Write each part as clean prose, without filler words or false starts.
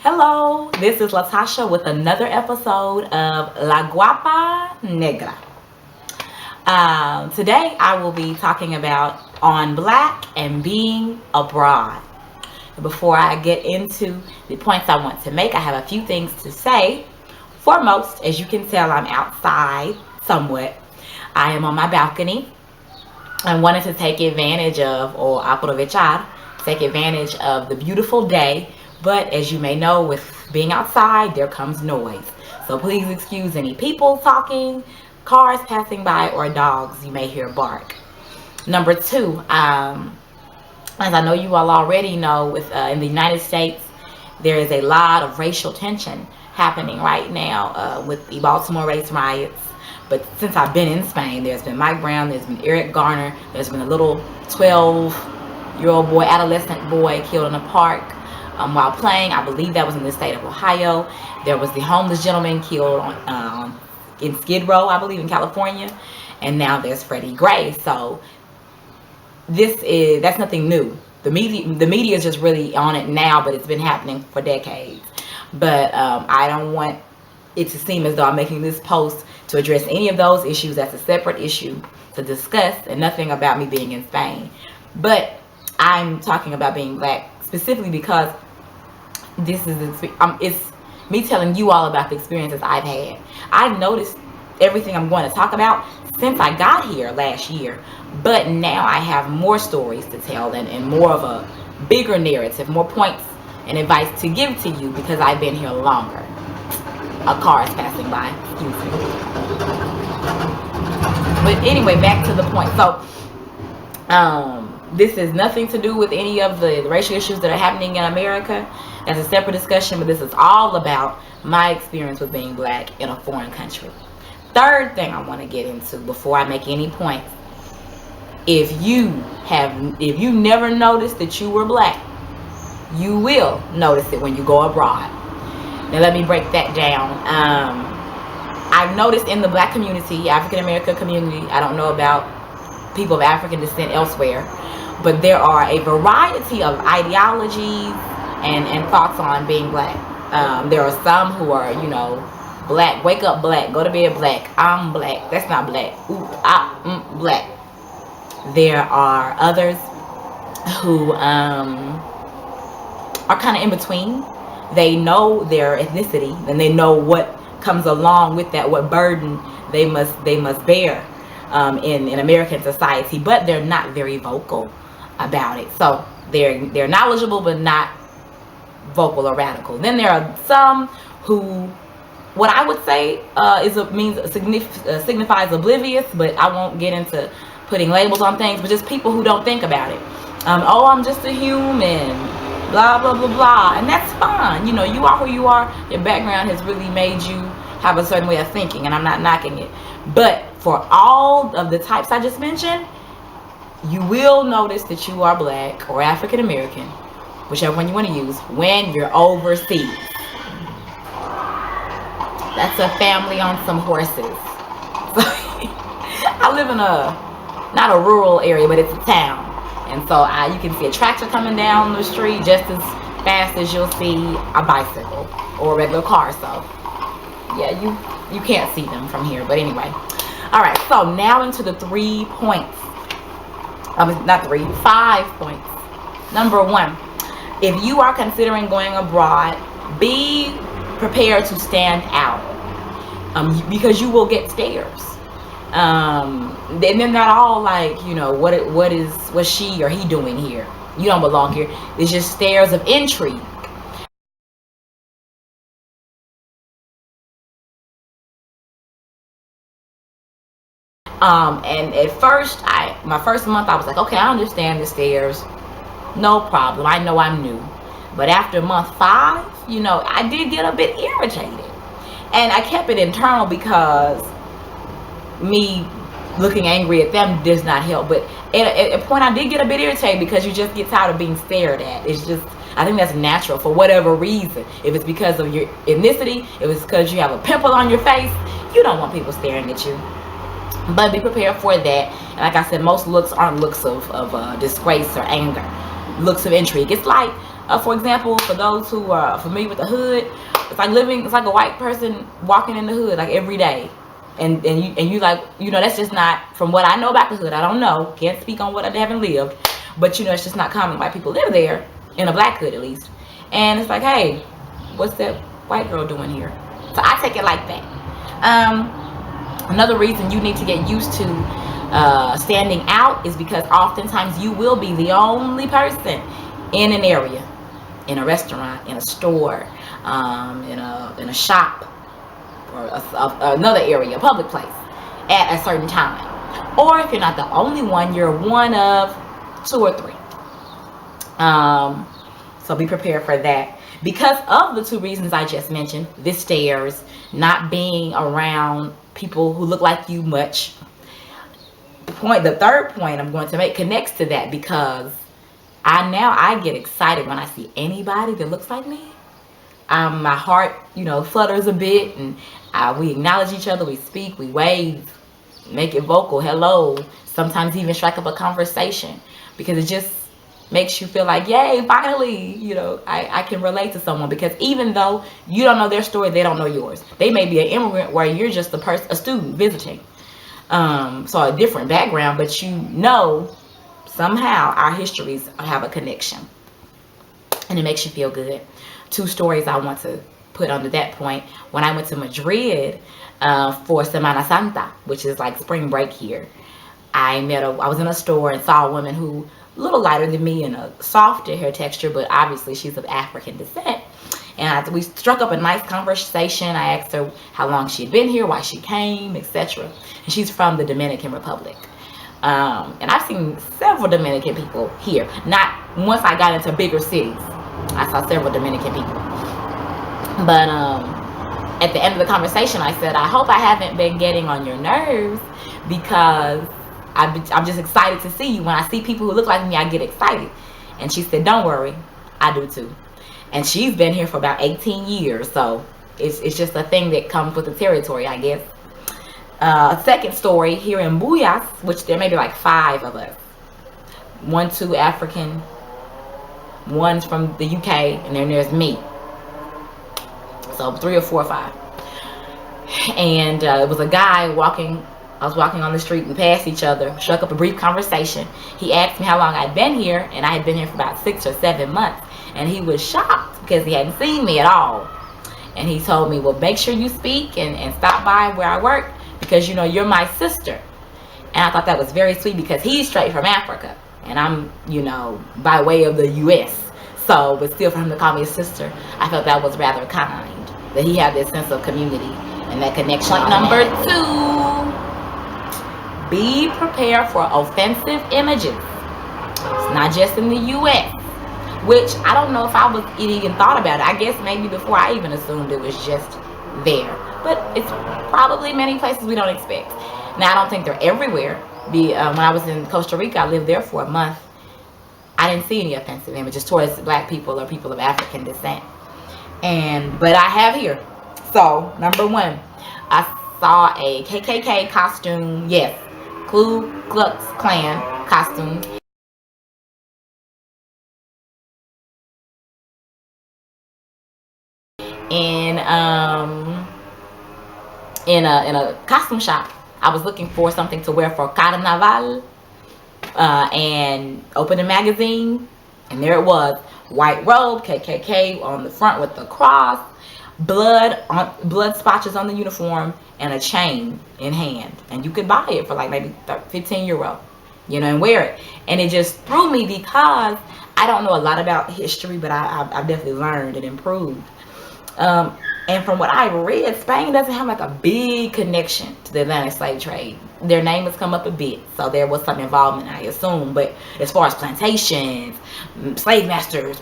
Hello, this is Latasha with another episode of La Guapa Negra. Today I will be talking about on black and being abroad. Before I get into the points I want to make, I have a few things to say. Foremost, as you can tell, I'm outside somewhat. I am on my balcony. I wanted to take advantage of, or aprovechar, take advantage of the beautiful day. But as you may know, with being outside, there comes noise. So please excuse any people talking, cars passing by, or dogs you may hear bark. Number two, as I know you all already know, with in the United States, there is a lot of racial tension happening right now with the Baltimore race riots. But since I've been in Spain, there's been Mike Brown, there's been Eric Garner, there's been a little 12-year-old boy, adolescent boy killed in a park while playing. I believe that was in the state of Ohio. There was the homeless gentleman killed in Skid Row, I believe, in California. And now there's Freddie Gray. So that's nothing new. The media is just really on it now, but it's been happening for decades. But I don't want it to seem as though I'm making this post to address any of those issues. That's a separate issue to discuss, and nothing about me being in Spain. But I'm talking about being black specifically because this is it's me telling you all about the experiences I've had. I've noticed everything I'm going to talk about since I got here last year, but now I have more stories to tell and more of a bigger narrative, more points and advice to give to you because I've been here longer. A car is passing by, excuse me. But anyway, back to the point. So this is nothing to do with any of the racial issues that are happening in America. That's a separate discussion, but this is all about my experience with being black in a foreign country. Third thing I want to get into before I make any points. If you never noticed that you were black, you will notice it when you go abroad. Now let me break that down. I've noticed in the black community, African American community, I don't know about people of African descent elsewhere, but there are a variety of ideologies and thoughts on being black. There are some who are, black, wake up black, go to bed black, I'm black. That's not black. Ooh, black. There are others who are kind of in between. They know their ethnicity and they know what comes along with that, what burden they must bear in American society, but they're not very vocal about it. So they're knowledgeable but not vocal or radical. Then there are some who, what I would say signifies oblivious, but I won't get into putting labels on things, but just people who don't think about it. I'm just a human, blah blah blah blah, and that's fine. You are who you are. Your background has really made you have a certain way of thinking, and I'm not knocking it. But for all of the types I just mentioned, you will notice that you are black or African American, whichever one you want to use, when you're overseas. That's a family on some horses. I live in not a rural area, but it's a town. And so you can see a tractor coming down the street just as fast as you'll see a bicycle or a regular car. So yeah, you can't see them from here. But anyway. All right, so now into the 3 points. Not 3, 5 points. Number 1, if you are considering going abroad, be prepared to stand out because you will get stares. And they're not all like, what's she or he doing here? You don't belong here. It's just stares of intrigue. And at first, my first month, I was like, okay, I understand the stares, no problem. I know I'm new. But after month 5, I did get a bit irritated, and I kept it internal because me looking angry at them does not help. But at a point I did get a bit irritated because you just get tired of being stared at. It's just, I think that's natural for whatever reason. If it's because of your ethnicity, if it's because you have a pimple on your face, you don't want people staring at you. But be prepared for that. And like I said, most looks aren't looks of disgrace or anger. looks of intrigue. It's like, for example, for those who are familiar with the hood, it's like a white person walking in the hood like every day. And you like, that's just not, from what I know about the hood, I don't know, can't speak on what I haven't lived, but it's just not common white people live there, in a black hood at least. And it's like, hey, what's that white girl doing here? So I take it like that. Another reason you need to get used to standing out is because oftentimes you will be the only person in an area, in a restaurant, in a store, in a shop, or another area, a public place, at a certain time. Or if you're not the only one, you're one of 2 or 3. So be prepared for that. Because of the 2 reasons I just mentioned, the stairs, not being around people who look like you much. The third point I'm going to make connects to that, because I get excited when I see anybody that looks like me. My heart, flutters a bit, and we acknowledge each other, we speak, we wave, make it vocal, hello, sometimes even strike up a conversation, because it just makes you feel like, yay, finally, I can relate to someone. Because even though you don't know their story, they don't know yours. They may be an immigrant where you're just a student visiting, so a different background, but somehow our histories have a connection, and it makes you feel good. 2 stories I want to put under that point. When I went to Madrid for Semana Santa, which is like spring break here, I was in a store and saw a woman who a little lighter than me and a softer hair texture, but obviously she's of African descent. And we struck up a nice conversation. I asked her how long she had been here, why she came, etc. And she's from the Dominican Republic. And I've seen several Dominican people here. Not once I got into bigger cities, I saw several Dominican people. But at the end of the conversation, I said, I hope I haven't been getting on your nerves, because I'm just excited to see you. When I see people who look like me, I get excited. And she said, don't worry, I do too. And she's been here for about 18 years, so it's just a thing that comes with the territory, I guess. A second story, here in Buyas, which there may be like 5 of us. 1, 2 African, 1's from the UK, and then there's me. So 3 or 4 or 5. And it was a guy walking. I was walking on the street. We passed each other, struck up a brief conversation. He asked me how long I'd been here, and I had been here for about 6 or 7 months. And he was shocked because he hadn't seen me at all. And he told me, well, make sure you speak and stop by where I work, because you're my sister. And I thought that was very sweet, because he's straight from Africa and I'm by way of the US. So, but still, for him to call me a sister, I felt that was rather kind, that he had this sense of community and that connection. Point number 2, be prepared for offensive images. It's not just in the US, which I don't know if I was even thought about it. I guess maybe before I even assumed it was just there, but it's probably many places we don't expect. Now, I don't think they're everywhere. When I was in Costa Rica, I lived there for a month. I didn't see any offensive images towards black people or people of African descent, but I have here. So, number 1, I saw a KKK costume. Yes, Ku Klux Klan costume. In a costume shop. I was looking for something to wear for Carnaval, and opened a magazine, and there it was, white robe, KKK on the front with the cross, blood splotches on the uniform, and a chain in hand. And you could buy it for like maybe 15 euro, and wear it. And it just threw me, because I don't know a lot about history, but I've definitely learned and improved. And from what I read, Spain doesn't have like a big connection to the Atlantic slave trade. Their name has come up a bit, so there was some involvement, I assume. But as far as plantations, slave masters,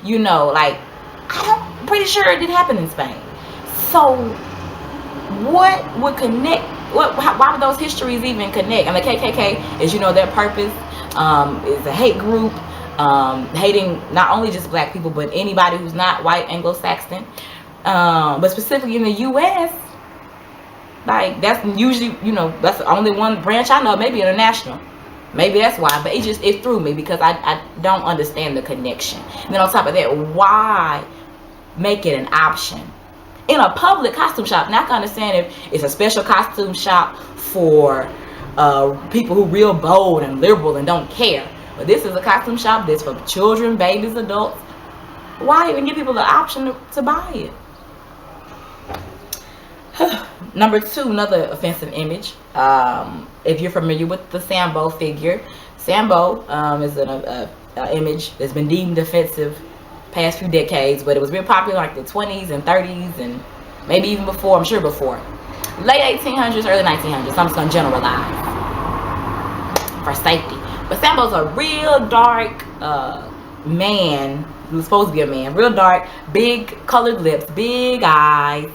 I'm pretty sure it didn't happen in Spain. So what would connect? Why would those histories even connect? And the KKK is, their purpose is a hate group, hating not only just black people, but anybody who's not white, Anglo-Saxon. But specifically in the U.S., like, that's usually, that's the only one branch I know, maybe international, Maybe that's why, but it threw me because I don't understand the connection. And then on top of that, why make it an option in a public costume shop? Now I can understand if it's a special costume shop for people who real bold and liberal and don't care. But this is a costume shop that's for children, babies, adults. Why even give people the option to buy it? Number two, another offensive image. If you're familiar with the Sambo figure, Sambo is an image that's been deemed offensive past few decades, but it was real popular like the 20s and 30s and maybe even before, I'm sure before. Late 1800s, early 1900s. I'm just going to generalize for safety. But Sambo's a real dark man. He was supposed to be a man. Real dark, big colored lips, big eyes,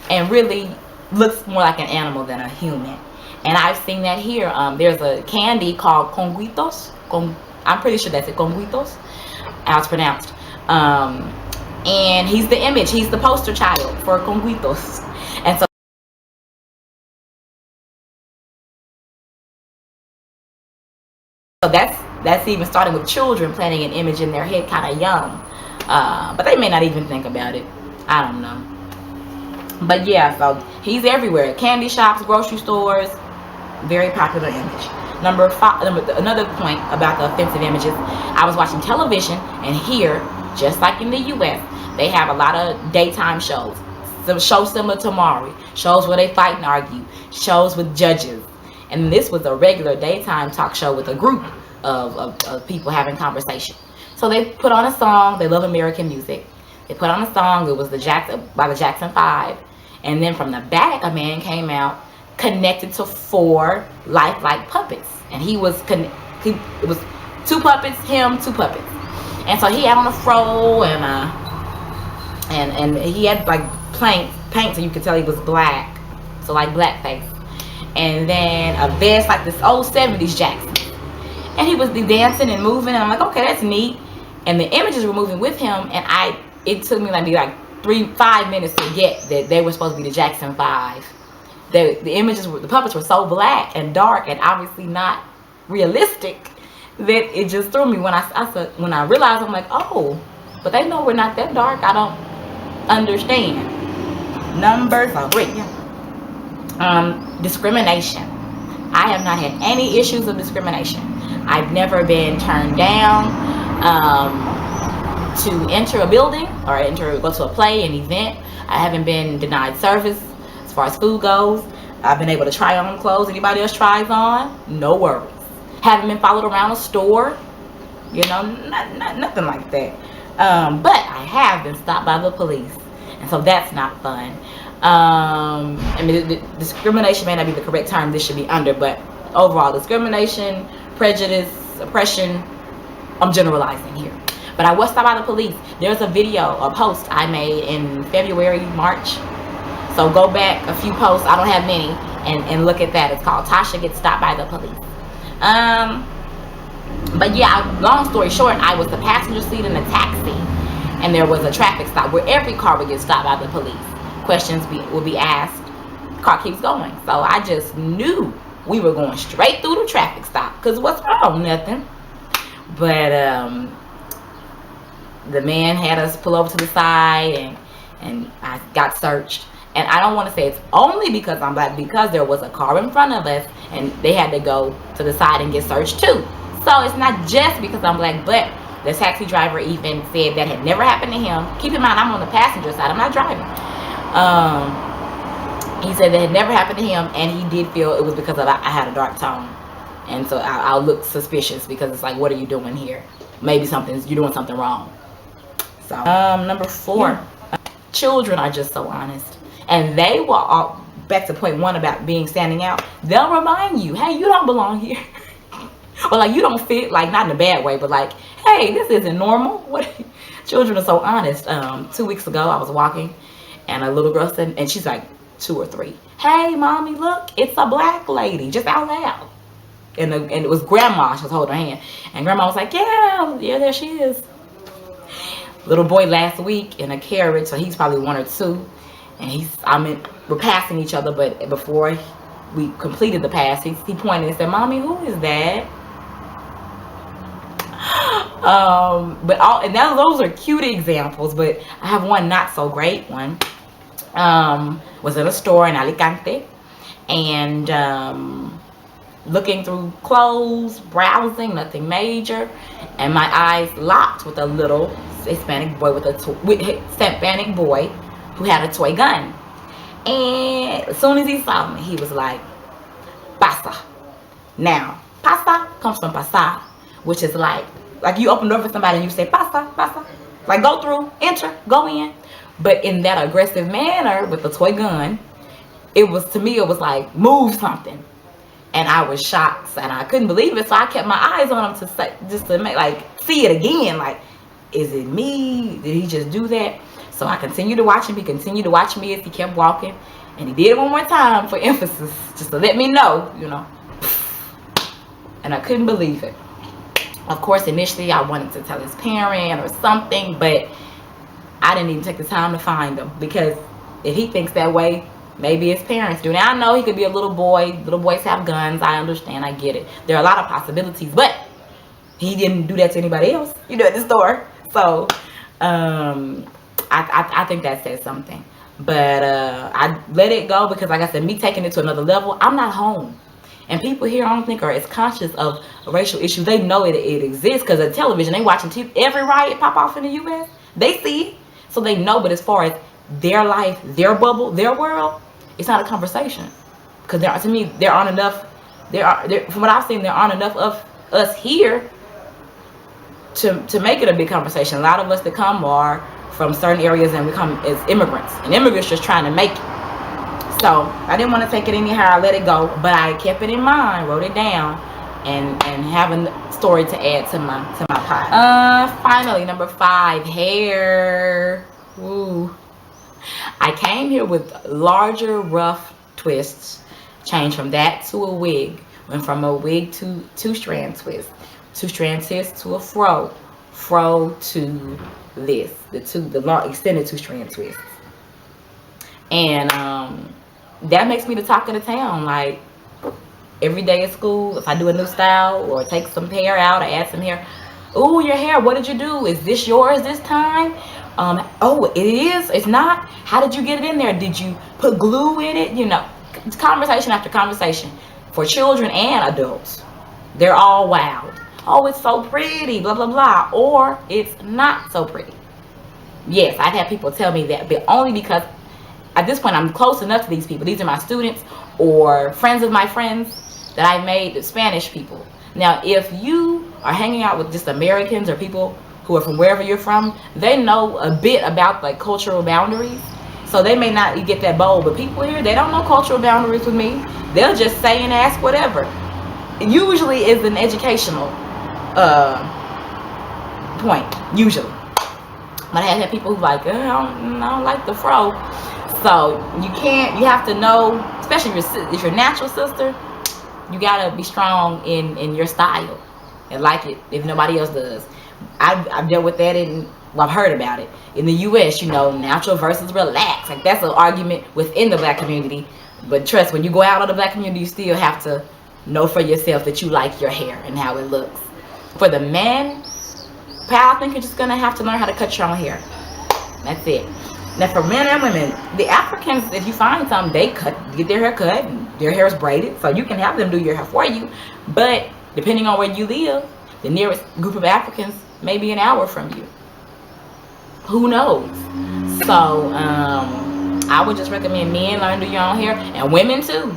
and really looks more like an animal than a human. And I've seen that here. There's a candy called Conguitos. I'm pretty sure that's it, Conguitos, how it's pronounced. And he's the image. He's the poster child for Conguitos. And so that's even starting with children planting an image in their head kind of young. But they may not even think about it. I don't know. But yeah, so he's everywhere. Candy shops, grocery stores. Very popular image. Number five, another point about the offensive images. I was watching television, and here, just like in the U.S., they have a lot of daytime shows. Some shows similar to Maury. Shows where they fight and argue. Shows with judges. And this was a regular daytime talk show with a group of people having conversation. So they put on a song. They love American music. They put on a song. It was by the Jackson 5. And then from the back, a man came out connected to 4 lifelike puppets. And it was 2 puppets, him, 2 puppets. And so he had on a fro and he had like paint so you could tell he was black. So like blackface. And then a vest like this old 70s Jackson. And he was dancing and moving, and I'm like, okay, that's neat. And the images were moving with him, and it took me like 3-5 minutes to get that they were supposed to be the Jackson 5. The images, the puppets were so black and dark and obviously not realistic that it just threw me when I realized. I'm like, oh, but they know we're not that dark. I don't understand. Number 3. Discrimination. I have not had any issues of discrimination. I've never been turned down to enter a building or go to a play, an event. I haven't been denied service as far as food goes. I've been able to try on clothes anybody else tries on. No worries. Haven't been followed around a store. You know, nothing like that. But I have been stopped by the police. And so that's not fun. I mean, discrimination may not be the correct term this should be under, but overall, discrimination, prejudice, oppression, I'm generalizing here. But I was stopped by the police. There's a post I made in February, March. So go back a few posts, I don't have many, and look at that. It's called Tasha Gets Stopped by the Police. But yeah, long story short, I was the passenger seat in a taxi, and there was a traffic stop where every car would get stopped by the police. Questions will be asked. Car keeps going. So I just knew we were going straight through the traffic stop. Because what's wrong? Nothing. But the man had us pull over to the side, and I got searched. And I don't want to say it's only because I'm black, because there was a car in front of us, and they had to go to the side and get searched too. So it's not just because I'm black, but the taxi driver even said that had never happened to him. Keep in mind, I'm on the passenger side. I'm not driving. He said that had never happened to him, and he did feel it was because I had a dark tone, and so I'll look suspicious because it's like, what are you doing here? Maybe you're doing something wrong. So number 4, children are just so honest, and they will all, back to point 1 about standing out. They'll remind you, hey, you don't belong here, or like you don't fit, like not in a bad way, but like, hey, this isn't normal. Children are so honest. 2 weeks ago, I was walking. And a little girl said, and she's like 2 or 3. Hey, mommy, look, it's a black lady, just out loud. And it was grandma. She was holding her hand. And grandma was like, yeah, there she is. Little boy last week in a carriage, so he's probably 1 or 2. And we're passing each other, but before we completed the pass, he pointed and said, mommy, who is that? And those are cute examples, but I have one not so great one. Was in a store in Alicante, and looking through clothes, browsing, nothing major, and my eyes locked with a little Hispanic boy Hispanic boy who had a toy gun. And as soon as he saw me, he was like, "Pasa." Now, pasa comes from pasar, which is like you open the door for somebody and you say pasa, pasa, like go through, enter, go in. But in that aggressive manner with the toy gun, it was like move something. And I was shocked and I couldn't believe it. So I kept my eyes on him to make see it again. Like, is it me? Did he just do that? So I continued to watch him. He continued to watch me as he kept walking. And he did it one more time for emphasis, just to let me know, And I couldn't believe it. Of course, initially I wanted to tell his parent or something, but I didn't even take the time to find him, because if he thinks that way, maybe his parents do. Now I know he could be a little boy. Little boys have guns. I understand. I get it. There are a lot of possibilities, but he didn't do that to anybody else, at the store. So I think that says something. But I let it go because, like I said, me taking it to another level, I'm not home. And people here, I don't think, are as conscious of racial issues. They know it exists because of television. They watching TV. Every riot pop off in the U.S., they see it. So they know, but as far as their life, their bubble, their world, it's not a conversation. Because to me, there aren't enough. From what I've seen, there aren't enough of us here to make it a big conversation. A lot of us that come are from certain areas and we come as immigrants, and immigrants just trying to make it. So I didn't want to take it anyhow. I let it go, but I kept it in mind, wrote it down, and having a story to add to my pie. Finally, number 5, hair. Ooh. I came here with larger, rough twists. Changed from that to a wig. Went from a wig to 2-strand twist. 2-strand twist to a fro. Fro to this. The long extended 2-strand twist. And that makes me the talk of the town. Like, every day at school, if I do a new style or take some hair out or add some hair. Ooh, your hair, what did you do? Is this yours this time? Oh, it is? It's not? How did you get it in there? Did you put glue in it? It's conversation after conversation for children and adults. They're all wild. Oh, it's so pretty, blah, blah, blah. Or it's not so pretty. Yes, I've had people tell me that, but only because at this point I'm close enough to these people. These are my students or friends of my friends that I've made, the Spanish people. Now, if you are hanging out with just Americans or people who are from wherever you're from, they know a bit about like cultural boundaries. So they may not get that bold, but people here, they don't know cultural boundaries with me. They'll just say and ask whatever. It usually is an educational point, usually. But I have had people who like, I don't like the fro. So you have to know, especially if you're natural sister, you gotta be strong in your style and like it if nobody else does. I've dealt with that I've heard about it. In the US, natural versus relaxed. Like, that's an argument within the black community. But trust, when you go out of the black community, you still have to know for yourself that you like your hair and how it looks. For the men, I think you're just gonna have to learn how to cut your own hair. That's it. Now, for men and women, the Africans, if you find some, they get their hair cut, and their hair is braided, so you can have them do your hair for you. But depending on where you live, the nearest group of Africans may be an hour from you. Who knows? So I would just recommend men learn to do your own hair, and women too.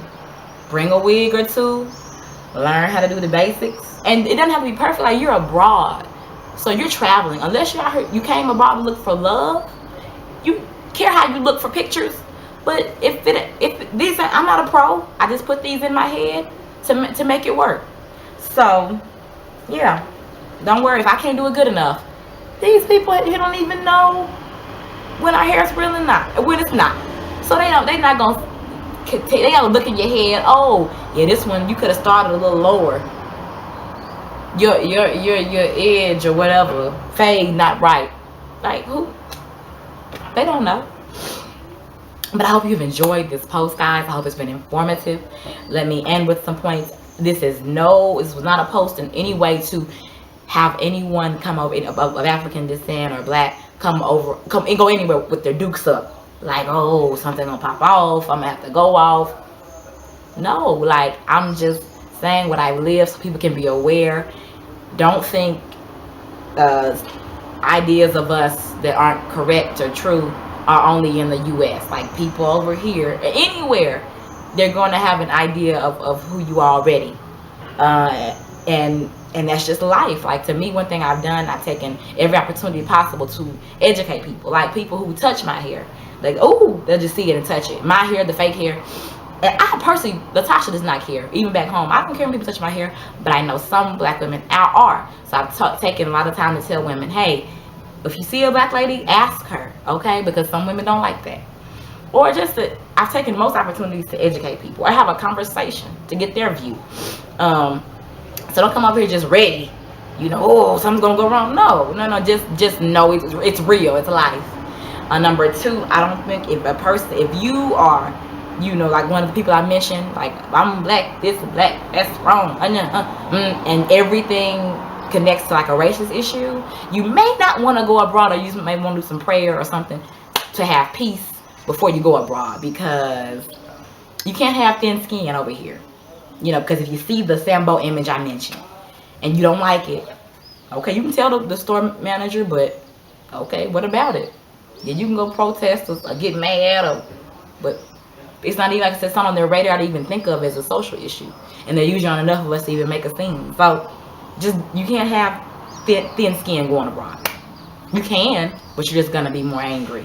Bring a wig or two, learn how to do the basics. And it doesn't have to be perfect. Like, you're abroad, so you're traveling. Unless you came abroad to look for love, you care how you look for pictures. But if these, I'm not a pro. I just put these in my head to make it work. So yeah, don't worry if I can't do it good enough. These people here don't even know when our hair is real and not, when it's not. So they not gonna look in your head. Oh yeah, this one you could have started a little lower. Your edge or whatever fade not right. Like, who? They don't know. But I hope you've enjoyed this post, guys. I hope it's been informative. Let me end with some points. This was not a post in any way to have anyone come over of African descent or black come and go anywhere with their dukes up. Like, oh, something gonna pop off, I'm gonna have to go off. No, like, I'm just saying what I've lived so people can be aware. Don't think ideas of us that aren't correct or true are only in the US. Like, people over here, anywhere, they're going to have an idea of who you are already. And that's just life. Like, to me, one thing I've done, I've taken every opportunity possible to educate people. Like, people who touch my hair, like, oh, they'll just see it and touch it. My hair, the fake hair. And I personally, Latasha does not care. Even back home, I don't care when people touch my hair, but I know some black women out are. So I've taken a lot of time to tell women, hey, if you see a black lady, ask her, okay? Because some women don't like that. Or just that I've taken most opportunities to educate people or have a conversation to get their view. So don't come up here just ready, you know, oh, something's gonna go wrong. No, just know it's real, it's life. Number two, I don't think if you are, you know, like one of the people I mentioned, like, I'm black, this is black, that's wrong, and everything connects to like a racist issue, you may not want to go abroad, or you may want to do some prayer or something to have peace before you go abroad, because you can't have thin skin over here, you know, because if you see the Sambo image I mentioned and you don't like it, okay, you can tell the store manager, but okay, what about it? Yeah, you can go protest or get mad, but it's not even, like I said, something on their radar to even think of as a social issue, and they're usually on enough of us to even make a scene. So just, you can't have thin skin going abroad. You can, but you're just gonna be more angry.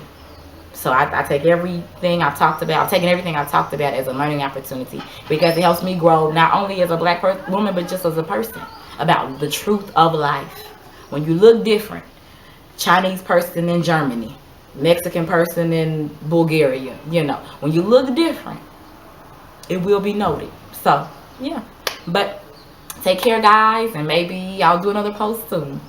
So I take everything I've talked about, I've taken everything I've talked about as a learning opportunity, because it helps me grow not only as a black woman, but just as a person, about the truth of life. When you look different, Chinese person in Germany, Mexican person in Bulgaria, you know, when you look different, it will be noted. So yeah, but take care, guys, and maybe I'll do another post soon.